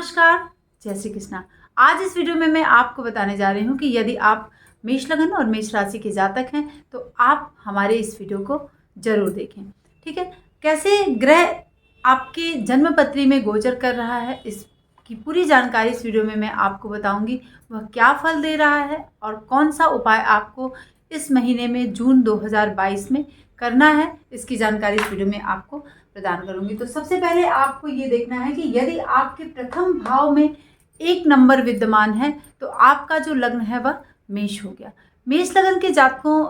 नमस्कार, जय श्री कृष्णा। आज इस वीडियो में मैं आपको बताने जा रही हूँ कि यदि आप मेष लग्न और मेष राशि के जातक हैं तो आप हमारे इस वीडियो को जरूर देखें। ठीक है, कैसे ग्रह आपके जन्म पत्री में गोचर कर रहा है इसकी पूरी जानकारी इस वीडियो में मैं आपको बताऊंगी। वह क्या फल दे रहा है और कौन सा उपाय आपको इस महीने में जून 2022 में करना है, इसकी जानकारी इस वीडियो में आपको प्रदान करूंगी। तो सबसे पहले आपको ये देखना है कि यदि आपके प्रथम भाव में 1 नंबर विद्यमान है तो आपका जो लग्न है वह मेष हो गया। मेष लग्न के जातकों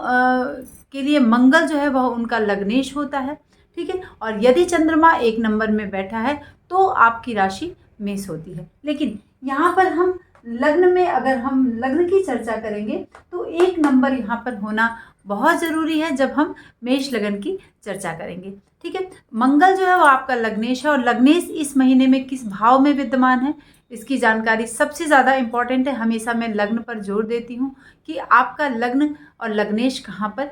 के लिए मंगल जो है वह उनका लग्नेश होता है। ठीक है, और यदि चंद्रमा 1 नंबर में बैठा है तो आपकी राशि मेष होती है। लेकिन यहाँ पर हम लग्न में अगर हम लग्न की चर्चा करेंगे तो 1 नंबर यहाँ पर होना बहुत ज़रूरी है जब हम मेष लग्न की चर्चा करेंगे। ठीक है, मंगल जो है वो आपका लग्नेश है और लग्नेश इस महीने में किस भाव में विद्यमान है इसकी जानकारी सबसे ज़्यादा इम्पॉर्टेंट है। हमेशा मैं लग्न पर जोर देती हूँ कि आपका लग्न और लग्नेश कहाँ पर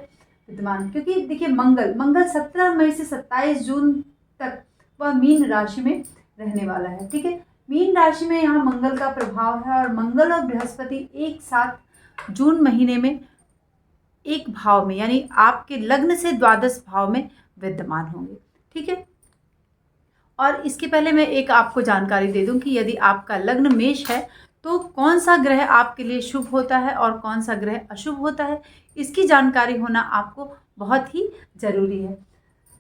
विद्यमान है, क्योंकि देखिए मंगल 17 मई से 27 जून तक वह मीन राशि में रहने वाला है। ठीक है, मीन राशि में यहाँ मंगल का प्रभाव है और मंगल और बृहस्पति एक साथ जून महीने में एक भाव में यानी आपके लग्न से द्वादश भाव में विद्यमान होंगे। ठीक है, और इसके पहले मैं एक आपको जानकारी दे दूं कि यदि आपका लग्न मेष है तो कौन सा ग्रह आपके लिए शुभ होता है और कौन सा ग्रह अशुभ होता है, इसकी जानकारी होना आपको बहुत ही जरूरी है।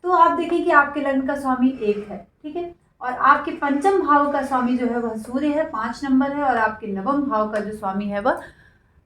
तो आप देखें कि आपके लग्न का स्वामी 1 है। ठीक है, और आपके पंचम भाव का स्वामी जो है वह सूर्य है, 5 नंबर है, और आपके नवम भाव का जो स्वामी है वह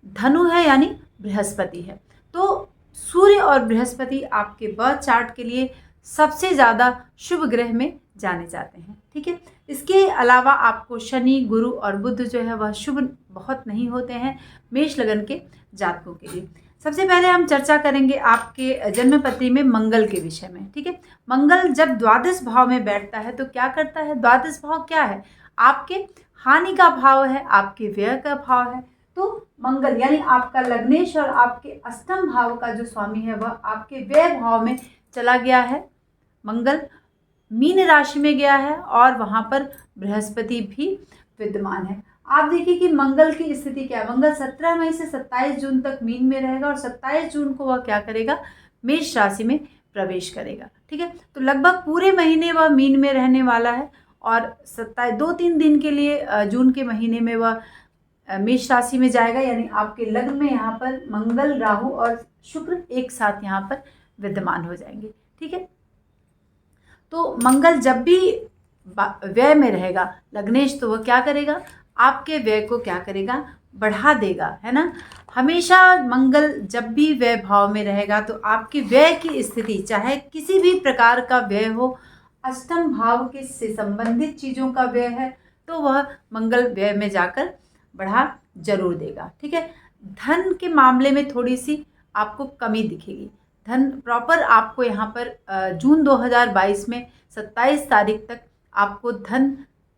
धनु है यानी बृहस्पति है। तो सूर्य और बृहस्पति आपके बर्थ चार्ट के लिए सबसे ज़्यादा शुभ ग्रह में जाने जाते हैं। ठीक है, इसके अलावा आपको शनि, गुरु और बुध जो है वह शुभ बहुत नहीं होते हैं मेष लगन के जातकों के लिए। सबसे पहले हम चर्चा करेंगे आपके जन्म पत्री में मंगल के विषय में। ठीक है, मंगल जब द्वादश भाव में बैठता है तो क्या करता है? द्वादश भाव क्या है? आपके हानि का भाव है, आपके व्यय का भाव है। तो मंगल यानी आपका लग्नेश और आपके अष्टम भाव का जो स्वामी है वह आपके व्यय भाव में चला गया है। मंगल मीन राशि में गया है और वहां पर बृहस्पति भी विद्यमान है। आप देखिए कि मंगल की स्थिति क्या है। मंगल 17 मई से 27 जून तक मीन में रहेगा और 27 जून को वह क्या करेगा? मेष राशि में प्रवेश करेगा। ठीक है, तो लगभग पूरे महीने वह मीन में रहने वाला है और 2-3 दिन के लिए जून के महीने में वह मेष राशि में जाएगा, यानी आपके लग्न में यहाँ पर मंगल, राहु और शुक्र एक साथ यहाँ पर विद्यमान हो जाएंगे। ठीक है, तो मंगल जब भी व्यय में रहेगा लग्नेश तो वह क्या करेगा? आपके व्यय को क्या करेगा? बढ़ा देगा, है ना। हमेशा मंगल जब भी व्यय भाव में रहेगा तो आपकी व्यय की स्थिति, चाहे किसी भी प्रकार का व्यय हो, अष्टम भाव के से संबंधित चीज़ों का व्यय है तो वह मंगल व्यय में जाकर बढ़ा जरूर देगा। ठीक है, धन के मामले में थोड़ी सी आपको कमी दिखेगी। धन प्रॉपर आपको यहाँ पर जून 2022 में 27 तारीख तक आपको धन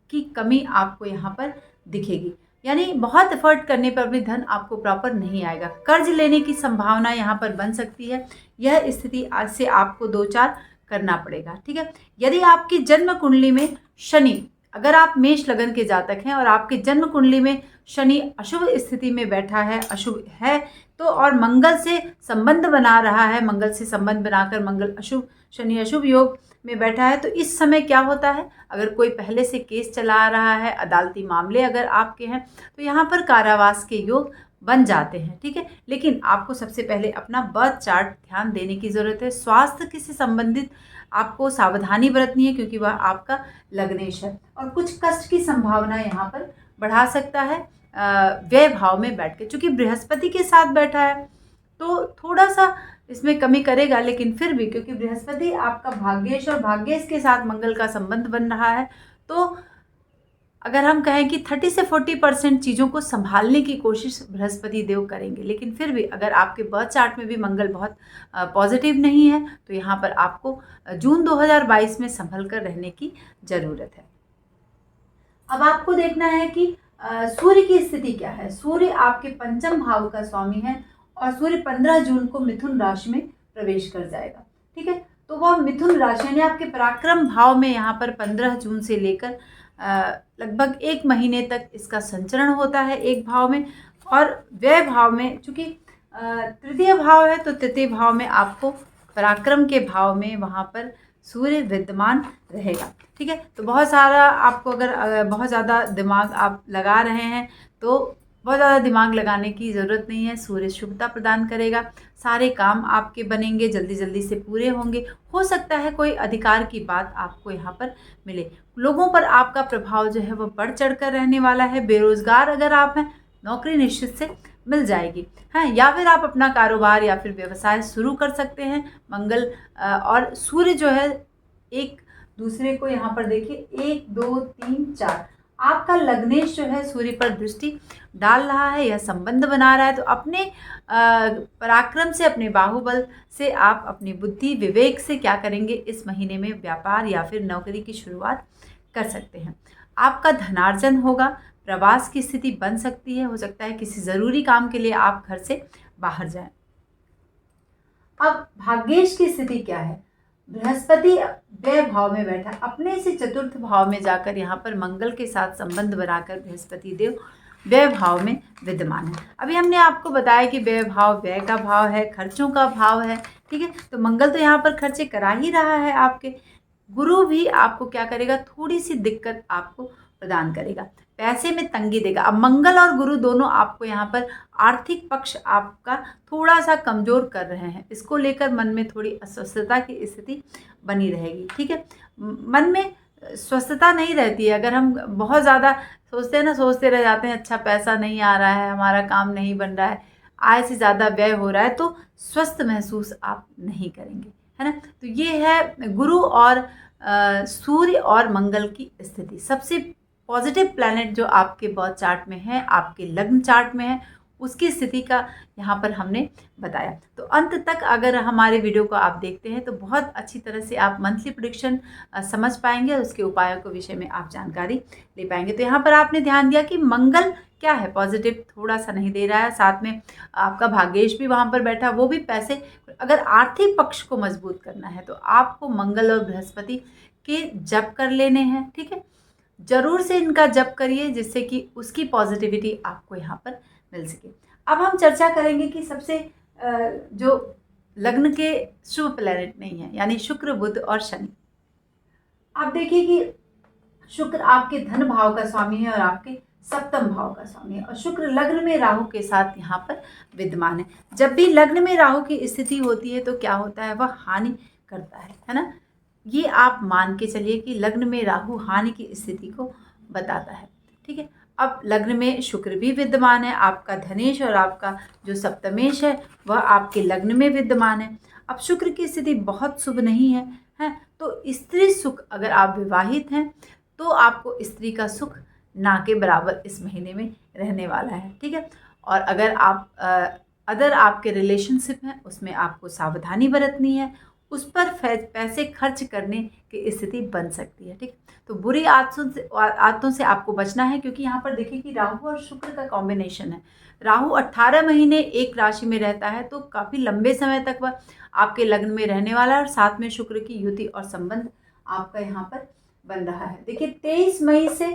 की कमी आपको यहाँ पर दिखेगी, यानी बहुत एफर्ट करने पर भी धन आपको प्रॉपर नहीं आएगा। कर्ज लेने की संभावना यहाँ पर बन सकती है। यह स्थिति आज से आपको 2-4 करना पड़ेगा। ठीक है, यदि आपकी जन्म कुंडली में शनि, अगर आप मेष लगन के जातक हैं और आपकी जन्म कुंडली में शनि अशुभ स्थिति में बैठा है, अशुभ है तो, और मंगल से संबंध बना रहा है, मंगल से संबंध बनाकर मंगल अशुभ, शनि अशुभ योग में बैठा है, तो इस समय क्या होता है? अगर कोई पहले से केस चला रहा है, अदालती मामले अगर आपके हैं तो यहाँ पर कारावास के योग बन जाते हैं। ठीक है, लेकिन आपको सबसे पहले अपना बर्थ चार्ट ध्यान देने की ज़रूरत है। स्वास्थ्य से संबंधित आपको सावधानी बरतनी है क्योंकि वह आपका लग्नेश है और कुछ कष्ट की संभावना यहाँ पर बढ़ा सकता है व्यय भाव में बैठ के। चूँकि बृहस्पति के साथ बैठा है तो थोड़ा सा इसमें कमी करेगा, लेकिन फिर भी क्योंकि बृहस्पति आपका भाग्येश और भाग्येश के साथ मंगल का संबंध बन रहा है तो अगर हम कहें कि 30 से 40% चीज़ों को संभालने की कोशिश बृहस्पति देव करेंगे, लेकिन फिर भी अगर आपके बर्थ चार्ट में भी मंगल बहुत पॉजिटिव नहीं है तो यहाँ पर आपको जून 2022 में संभल कर रहने की ज़रूरत है। अब आपको देखना है कि सूर्य की स्थिति क्या है। सूर्य आपके पंचम भाव का स्वामी है और सूर्य 15 जून को मिथुन राशि में प्रवेश कर जाएगा। ठीक है, तो वह मिथुन राशि यानी आपके पराक्रम भाव में यहाँ पर 15 जून से लेकर लगभग 1 महीने तक इसका संचरण होता है एक भाव में। और व्यय भाव में, चूँकि तृतीय भाव है तो तृतीय भाव में आपको पराक्रम के भाव में वहाँ पर सूर्य विद्यमान रहेगा। ठीक है, तो बहुत सारा आपको अगर बहुत ज़्यादा दिमाग आप लगा रहे हैं तो बहुत ज़्यादा दिमाग लगाने की ज़रूरत नहीं है। सूर्य शुभता प्रदान करेगा, सारे काम आपके बनेंगे, जल्दी जल्दी से पूरे होंगे। हो सकता है कोई अधिकार की बात आपको यहाँ पर मिले। लोगों पर आपका प्रभाव जो है वो बढ़ चढ़ कर रहने वाला है। बेरोजगार अगर आप हैं, नौकरी निश्चित से मिल जाएगी, हाँ, या फिर आप अपना कारोबार या फिर व्यवसाय शुरू कर सकते हैं। मंगल और सूर्य जो है एक दूसरे को यहाँ पर देखिए 1 2 3 4 आपका लग्नेश जो है सूर्य पर दृष्टि डाल रहा है या संबंध बना रहा है। तो अपने पराक्रम से, अपने बाहुबल से, आप अपनी बुद्धि विवेक से क्या करेंगे, इस महीने में व्यापार या फिर नौकरी की शुरुआत कर सकते हैं। आपका धनार्जन होगा, प्रवास की स्थिति बन सकती है, हो सकता है किसी ज़रूरी काम के लिए आप घर से बाहर जाएं। अब भाग्येश की स्थिति क्या है? बृहस्पति व्यय भाव में बैठा, अपने से चतुर्थ भाव में जाकर यहाँ पर मंगल के साथ संबंध बनाकर बृहस्पति देव व्यय भाव में विद्यमान है। अभी हमने आपको बताया कि व्यय भाव व्यय का भाव है, खर्चों का भाव है। ठीक है, तो मंगल तो यहाँ पर खर्चे करा ही रहा है आपके। गुरु भी आपको क्या करेगा, थोड़ी सी दिक्कत आपको प्रदान करेगा, पैसे में तंगी देगा। अब मंगल और गुरु दोनों आपको यहाँ पर आर्थिक पक्ष आपका थोड़ा सा कमजोर कर रहे हैं, इसको लेकर मन में थोड़ी अस्वस्थता की स्थिति बनी रहेगी। ठीक है, मन में स्वस्थता नहीं रहती है। अगर हम बहुत ज़्यादा सोचते हैं ना, सोचते रह जाते हैं, अच्छा पैसा नहीं आ रहा है, हमारा काम नहीं बन रहा है, आय से ज़्यादा व्यय हो रहा है, तो स्वस्थ महसूस आप नहीं करेंगे, है ना। तो ये है गुरु और सूर्य और मंगल की स्थिति। सबसे पॉजिटिव प्लैनेट जो आपके बर्थ चार्ट में है, आपके लग्न चार्ट में है, उसकी स्थिति का यहाँ पर हमने बताया। तो अंत तक अगर हमारे वीडियो को आप देखते हैं तो बहुत अच्छी तरह से आप मंथली प्रेडिक्शन समझ पाएंगे और उसके उपायों के विषय में आप जानकारी ले पाएंगे। तो यहाँ पर आपने ध्यान दिया कि मंगल क्या है, पॉजिटिव थोड़ा सा नहीं दे रहा है, साथ में आपका भाग्येश भी वहाँ पर बैठा, वो भी पैसे। अगर आर्थिक पक्ष को मजबूत करना है तो आपको मंगल और बृहस्पति के जप कर लेने हैं। ठीक है, जरूर से इनका जप करिए, जिससे कि उसकी पॉजिटिविटी आपको यहाँ पर मिल सके। अब हम चर्चा करेंगे कि सबसे जो लग्न के शुभ प्लैनेट नहीं है, यानी शुक्र, बुध और शनि। आप देखिए कि शुक्र आपके धन भाव का स्वामी है और आपके सप्तम भाव का स्वामी है, और शुक्र लग्न में राहु के साथ यहाँ पर विद्यमान है। जब भी लग्न में राहु की स्थिति होती है तो क्या होता है, वह हानि करता है ना। ये आप मान के चलिए कि लग्न में राहु हानि की स्थिति को बताता है। ठीक है, अब लग्न में शुक्र भी विद्यमान है, आपका धनेश और आपका जो सप्तमेश है वह आपके लग्न में विद्यमान है। अब शुक्र की स्थिति बहुत शुभ नहीं है, तो स्त्री सुख, अगर आप विवाहित हैं तो आपको स्त्री का सुख ना के बराबर इस महीने में रहने वाला है। ठीक है, और अगर आप अदर आपके रिलेशनशिप हैं उसमें आपको सावधानी बरतनी है, उस पर पैसे खर्च करने की स्थिति बन सकती है। ठीक, तो बुरी आदतों से आपको बचना है, क्योंकि यहाँ पर देखिए कि राहु और शुक्र का कॉम्बिनेशन है। राहु 18 महीने एक राशि में रहता है, तो काफ़ी लंबे समय तक वह आपके लग्न में रहने वाला है, और साथ में शुक्र की युति और संबंध आपका यहाँ पर बन रहा है। देखिए 23 मई से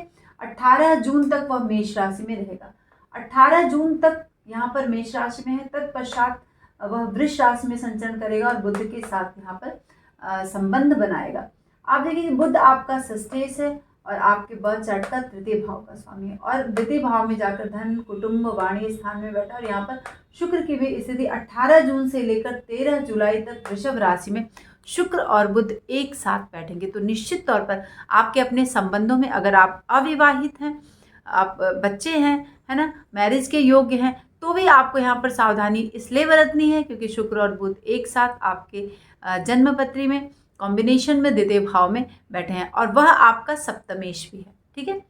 18 जून तक वह मेष राशि में रहेगा। 18 जून तक यहाँ पर मेष राशि में है, तत्पश्चात वह वृष राशि में संचरण करेगा और बुध के साथ यहाँ पर संबंध बनाएगा। आप देखिए कि बुध आपका षष्ठेश है और आपके बर्थ चार्ट का तृतीय भाव का स्वामी है, और द्वितीय भाव में जाकर धन, कुटुंब, वाणी स्थान में बैठा। और यहाँ पर शुक्र की भी स्थिति 18 जून से लेकर 13 जुलाई तक वृषभ राशि में शुक्र और बुध एक साथ बैठेंगे। तो निश्चित तौर पर आपके अपने संबंधों में, अगर आप अविवाहित हैं, आप बच्चे हैं, है ना, मैरिज के योग्य हैं, तो भी आपको यहाँ पर सावधानी इसलिए बरतनी है क्योंकि शुक्र और बुध एक साथ आपके जन्मपत्री में कॉम्बिनेशन में द्वितीय भाव में बैठे हैं, और वह आपका सप्तमेश भी है। ठीक है,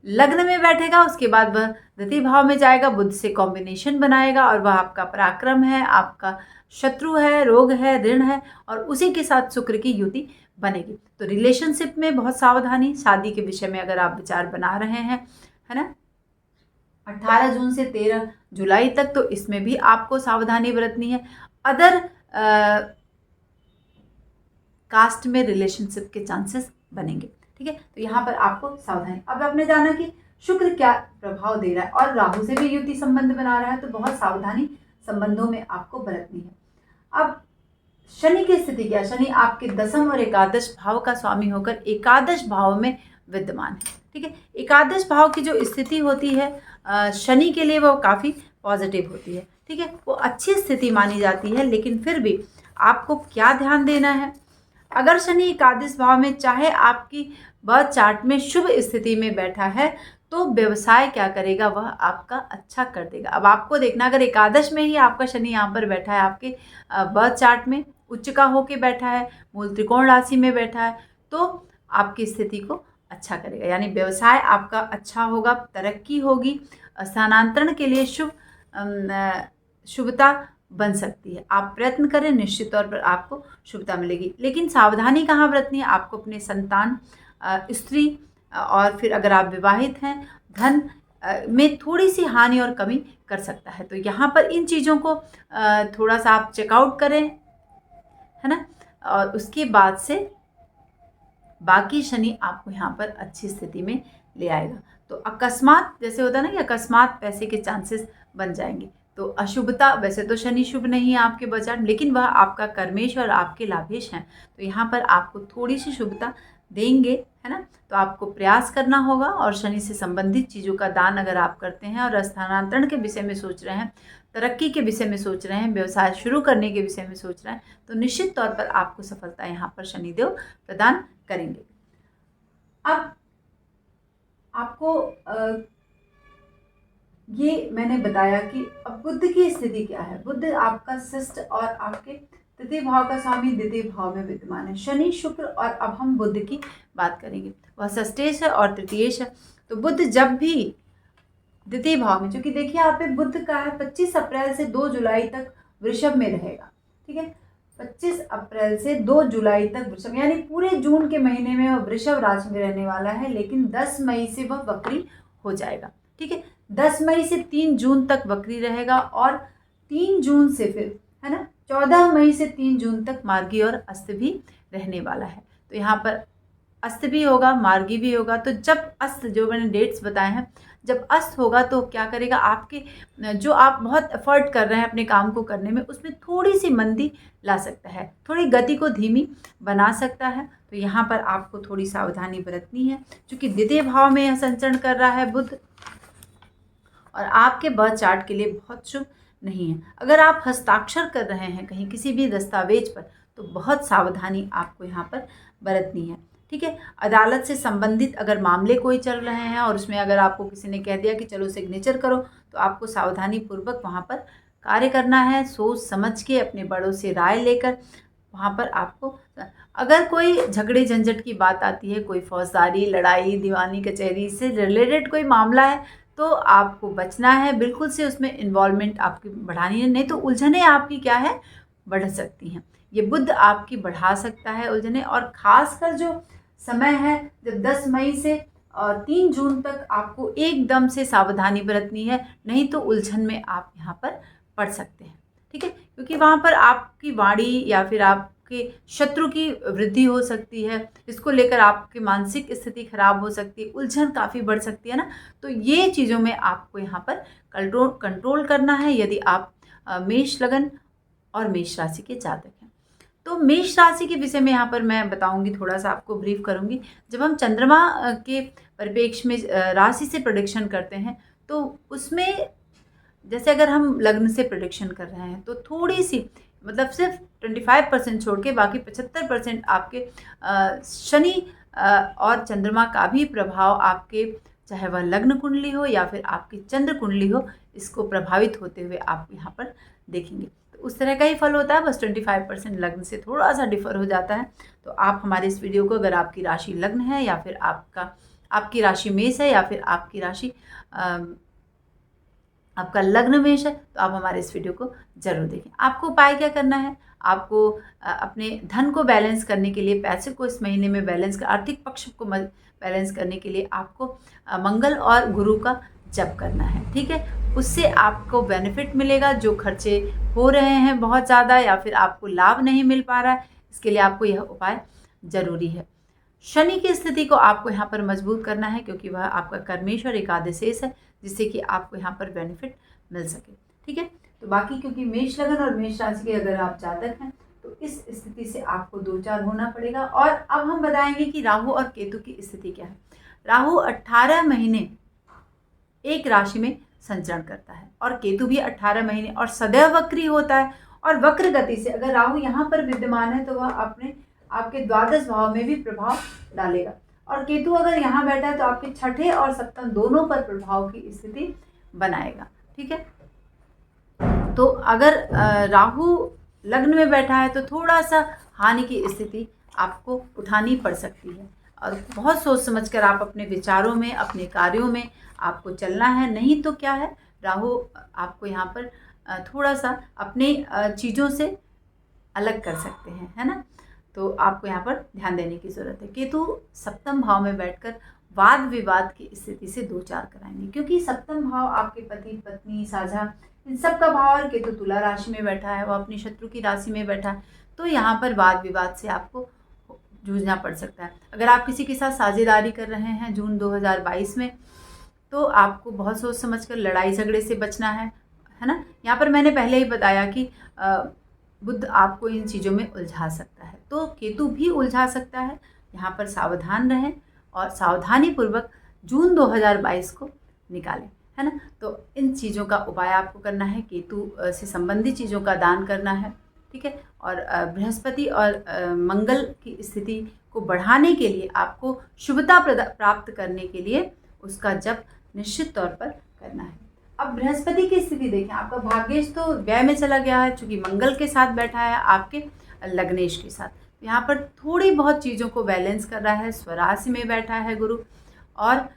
लग्न में बैठेगा, उसके बाद वह द्वितीय भाव में जाएगा, बुध से कॉम्बिनेशन बनाएगा, और वह आपका पराक्रम है, आपका शत्रु है, रोग है, ऋण है, और उसी के साथ शुक्र की युति बनेगी। तो रिलेशनशिप में बहुत सावधानी, शादी के विषय में अगर आप विचार बना रहे हैं, है ना, 18 जून से 13 जुलाई तक, तो इसमें भी आपको सावधानी बरतनी है। अदर कास्ट में रिलेशनशिप के चांसेस बनेंगे। ठीक है। तो यहाँ पर आपको सावधानी। अब आपने जाना कि शुक्र क्या प्रभाव दे रहा है और राहु से भी युति संबंध बना रहा है, तो बहुत सावधानी संबंधों में आपको बरतनी है। अब शनि की स्थिति क्या? शनि आपके दसम और एकादश भाव का स्वामी होकर एकादश भाव में विद्यमान है, ठीक है। एकादश भाव की जो स्थिति होती है शनि के लिए वो काफ़ी पॉजिटिव होती है, ठीक है। वो अच्छी स्थिति मानी जाती है, लेकिन फिर भी आपको क्या ध्यान देना है? अगर शनि एकादश भाव में, चाहे आपकी बर्थ चार्ट में शुभ स्थिति में बैठा है, तो व्यवसाय क्या करेगा? वह आपका अच्छा कर देगा। अब आपको देखना, अगर एकादश में ही आपका शनि यहाँ पर बैठा है, आपके बर्थ चार्ट में उच्च का होके बैठा है, मूल त्रिकोण राशि में बैठा है, तो आपकी स्थिति को अच्छा करेगा, यानी व्यवसाय आपका अच्छा होगा, तरक्की होगी, स्थानांतरण के लिए शुभता बन सकती है। आप प्रयत्न करें, निश्चित तौर पर आपको शुभता मिलेगी। लेकिन सावधानी कहाँ बरतनी है? आपको अपने संतान, स्त्री और फिर अगर आप विवाहित हैं, धन में थोड़ी सी हानि और कमी कर सकता है। तो यहाँ पर इन चीज़ों को थोड़ा सा आप चेकआउट करें, है ना। और उसके बाद से बाकी शनि आपको यहाँ पर अच्छी स्थिति में ले आएगा। तो अकस्मात, जैसे होता है ना कि अकस्मात पैसे के चांसेस बन जाएंगे, तो अशुभता, वैसे तो शनि शुभ नहीं है आपके बजट, लेकिन वह आपका कर्मेश और आपके लाभेश हैं, तो यहाँ पर आपको थोड़ी सी शुभता देंगे, है ना। तो आपको प्रयास करना होगा, और शनि से संबंधित चीज़ों का दान अगर आप करते हैं और स्थानांतरण के विषय में सोच रहे हैं, तरक्की के विषय में सोच रहे हैं, व्यवसाय शुरू करने के विषय में सोच रहे हैं, तो निश्चित तौर पर आपको सफलता यहाँ पर शनिदेव प्रदान करेंगे। अब आपको ये मैंने बताया कि अब बुध की स्थिति क्या है। बुध आपका षष्ठ और आपके तृतीय भाव का स्वामी द्वितीय भाव में विद्यमान है, शनि शुक्र। और अब हम बुध की बात करेंगे, वह षष्ठेश है और तृतीयेश है। तो बुध जब भी द्वितीय भाव में, क्योंकि देखिए यहाँ पे बुध का है 25 अप्रैल से 2 जुलाई तक वृषभ में रहेगा, ठीक है। 25 अप्रैल से 2 जुलाई तक वृषभ, यानी पूरे जून के महीने में वह वृषभ राशि में रहने वाला है, लेकिन 10 मई से वह वक्री हो जाएगा, ठीक है। 10 मई से 3 जून तक वक्री रहेगा, और 3 जून से फिर, है ना, 14 मई से 3 जून तक मार्गी और अस्त भी रहने वाला है। तो यहाँ पर अस्त भी होगा, मार्गी भी होगा। तो जब अस्त, जो मैंने डेट्स बताए हैं, जब अस्त होगा तो क्या करेगा? आपके जो आप बहुत एफर्ट कर रहे हैं अपने काम को करने में, उसमें थोड़ी सी मंदी ला सकता है, थोड़ी गति को धीमी बना सकता है। तो यहाँ पर आपको थोड़ी सावधानी बरतनी है, क्योंकि द्वितीय भाव में यह संचरण कर रहा है बुध, और आपके बर्थ चार्ट के लिए बहुत शुभ नहीं है। अगर आप हस्ताक्षर कर रहे हैं कहीं किसी भी दस्तावेज पर, तो बहुत सावधानी आपको यहाँ पर बरतनी है, ठीक है। अदालत से संबंधित अगर मामले कोई चल रहे हैं और उसमें अगर आपको किसी ने कह दिया कि चलो सिग्नेचर करो, तो आपको सावधानी पूर्वक वहाँ पर कार्य करना है, सोच समझ के, अपने बड़ों से राय लेकर वहाँ पर आपको। अगर कोई झगड़े झंझट की बात आती है, कोई फौजदारी, लड़ाई, दीवानी, कचहरी से रिलेटेड कोई मामला है, तो आपको बचना है बिल्कुल से, उसमें इन्वॉल्वमेंट आपकी बढ़ानी है, नहीं तो उलझनें आपकी क्या है, बढ़ सकती हैं। ये बुध आपकी बढ़ा सकता है उलझनें। और ख़ासकर जो समय है, जब 10 मई से 3 जून तक आपको एकदम से सावधानी बरतनी है, नहीं तो उलझन में आप यहाँ पर पड़ सकते हैं, ठीक है। क्योंकि वहाँ पर आपकी वाणी या फिर आपके शत्रु की वृद्धि हो सकती है, इसको लेकर आपकी मानसिक स्थिति खराब हो सकती है, उलझन काफ़ी बढ़ सकती है ना। तो ये चीज़ों में आपको यहाँ पर कंट्रोल करना है, यदि आप मेष लगन और मेष राशि के जातक हैं। तो मेष राशि के विषय में यहाँ पर मैं बताऊंगी, थोड़ा सा आपको ब्रीफ करूंगी। जब हम चंद्रमा के परिप्रेक्ष्य में राशि से प्रेडिक्शन करते हैं, तो उसमें जैसे अगर हम लग्न से प्रेडिक्शन कर रहे हैं, तो थोड़ी सी, मतलब सिर्फ 25% छोड़ के बाकी 75% आपके शनि और चंद्रमा का भी प्रभाव आपके, चाहे वह लग्न कुंडली हो या फिर आपकी चंद्र कुंडली हो, इसको प्रभावित होते हुए आप यहाँ पर देखेंगे। तो उस तरह का ही फल होता है, बस 25% लग्न से थोड़ा सा डिफर हो जाता है। तो आप हमारे इस वीडियो को, अगर आपकी राशि लग्न है या फिर आपकी राशि मेष है या फिर आपकी राशि आपका लग्न मेष है, तो आप हमारे इस वीडियो को जरूर देखें। आपको उपाय क्या करना है? आपको अपने धन को बैलेंस करने के लिए, पैसे को इस महीने में बैलेंस, आर्थिक पक्ष को बैलेंस करने के लिए आपको मंगल और गुरु का जप करना है, ठीक है। उससे आपको बेनिफिट मिलेगा। जो खर्चे हो रहे हैं बहुत ज़्यादा या फिर आपको लाभ नहीं मिल पा रहा है, इसके लिए आपको यह उपाय ज़रूरी है। शनि की स्थिति को आपको यहाँ पर मजबूत करना है, क्योंकि वह आपका कर्मेश और एकादशेष है, जिससे कि आपको यहाँ पर बेनिफिट मिल सके। ठीक है, तो बाकी क्योंकि मेष लगन और मेष राशि के अगर आप जातक हैं तो इस स्थिति से आपको दो चार होना पड़ेगा। और अब हम बताएंगे कि राहु और केतु की स्थिति क्या है। राहु 18 महीने एक राशि में संचरण करता है और केतु भी 18 महीने और सदैव वक्री होता है। और वक्र गति से अगर राहु यहाँ पर विद्यमान है तो वह अपने आपके द्वादश भाव में भी प्रभाव डालेगा, और केतु अगर यहाँ बैठा है तो आपके छठे और सप्तम दोनों पर प्रभाव की स्थिति बनाएगा। ठीक है, तो अगर राहु लग्न में बैठा है तो थोड़ा सा हानि की स्थिति आपको उठानी पड़ सकती है, और बहुत सोच समझकर आप अपने विचारों में, अपने कार्यों में आपको चलना है। नहीं तो क्या है, राहु आपको यहाँ पर थोड़ा सा अपने चीज़ों से अलग कर सकते हैं, है ना। तो आपको यहाँ पर ध्यान देने की ज़रूरत है। केतु सप्तम भाव में बैठकर वाद विवाद की स्थिति से दो चार कराएंगे, क्योंकि सप्तम भाव आपके पति पत्नी साझा इन सब का भाव, और केतु तुला राशि में बैठा है, वो अपनी शत्रु की राशि में बैठा है, तो यहाँ पर वाद विवाद से आपको जूझना पड़ सकता है। अगर आप किसी के साथ साझेदारी कर रहे हैं जून 2022 में, तो आपको बहुत सोच समझकर लड़ाई झगड़े से बचना है ना। यहाँ पर मैंने पहले ही बताया कि बुध आपको इन चीज़ों में उलझा सकता है, तो केतु भी उलझा सकता है। यहाँ पर सावधान रहें और सावधानी पूर्वक जून 2022 को निकालें, है ना। तो इन चीज़ों का उपाय आपको करना है, केतु से संबंधित चीज़ों का दान करना है। ठीक है, और बृहस्पति और मंगल की स्थिति को बढ़ाने के लिए, आपको शुभता प्राप्त करने के लिए उसका जप निश्चित तौर पर करना है। अब बृहस्पति की स्थिति देखें, आपका भाग्येश तो व्यय में चला गया है, चूंकि मंगल के साथ बैठा है आपके लग्नेश के साथ, तो यहाँ पर थोड़ी बहुत चीज़ों को बैलेंस कर रहा है। स्वराशि में बैठा है गुरु, और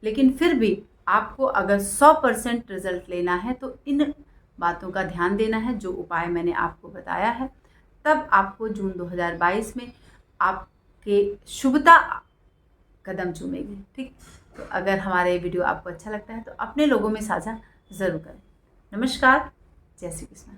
लेकिन फिर भी आपको अगर 100% रिजल्ट लेना है तो इन बातों का ध्यान देना है, जो उपाय मैंने आपको बताया है। तब आपको जून 2022 में आपके शुभता कदम चूमेगी। ठीक, तो अगर हमारा ये वीडियो आपको अच्छा लगता है तो अपने लोगों में साझा ज़रूर करें। नमस्कार, जय श्री कृष्ण।